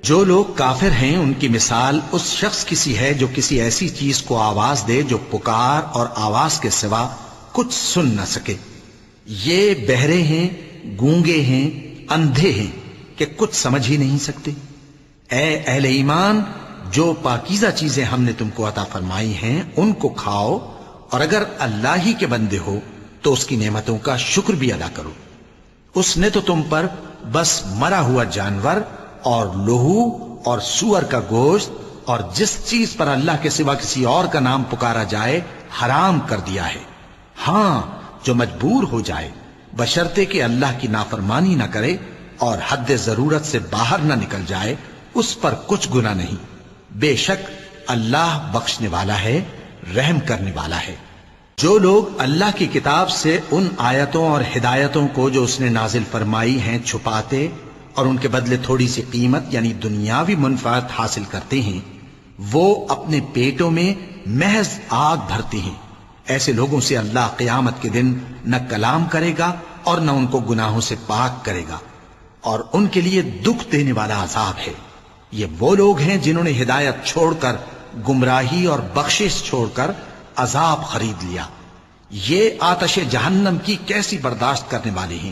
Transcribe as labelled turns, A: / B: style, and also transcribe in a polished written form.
A: جو لوگ کافر ہیں ان کی مثال اس شخص کی سی ہے جو کسی ایسی چیز کو آواز دے جو پکار اور آواز کے سوا کچھ سن نہ سکے۔ یہ بہرے ہیں، گونگے ہیں، اندھے ہیں کہ کچھ سمجھ ہی نہیں سکتے۔ اے اہل ایمان، جو پاکیزہ چیزیں ہم نے تم کو عطا فرمائی ہیں ان کو کھاؤ، اور اگر اللہ ہی کے بندے ہو تو اس کی نعمتوں کا شکر بھی ادا کرو۔ اس نے تو تم پر بس مرا ہوا جانور اور لہو اور سور کا گوشت اور جس چیز پر اللہ کے سوا کسی اور کا نام پکارا جائے حرام کر دیا ہے۔ ہاں، جو مجبور ہو جائے بشرطے کہ اللہ کی نافرمانی نہ کرے اور حد ضرورت سے باہر نہ نکل جائے، اس پر کچھ گناہ نہیں۔ بے شک اللہ بخشنے والا ہے، رحم کرنے والا ہے۔ جو لوگ اللہ کی کتاب سے ان آیتوں اور ہدایتوں کو جو اس نے نازل فرمائی ہیں چھپاتے اور ان کے بدلے تھوڑی سی قیمت یعنی دنیاوی منفعت حاصل کرتے ہیں، وہ اپنے پیٹوں میں محض آگ بھرتے ہیں۔ ایسے لوگوں سے اللہ قیامت کے دن نہ کلام کرے گا اور نہ ان کو گناہوں سے پاک کرے گا، اور ان کے لیے دکھ دینے والا عذاب ہے۔ یہ وہ لوگ ہیں جنہوں نے ہدایت چھوڑ کر گمراہی اور بخشش چھوڑ کر عذاب خرید لیا۔ یہ آتش جہنم کی کیسی برداشت کرنے والے ہیں۔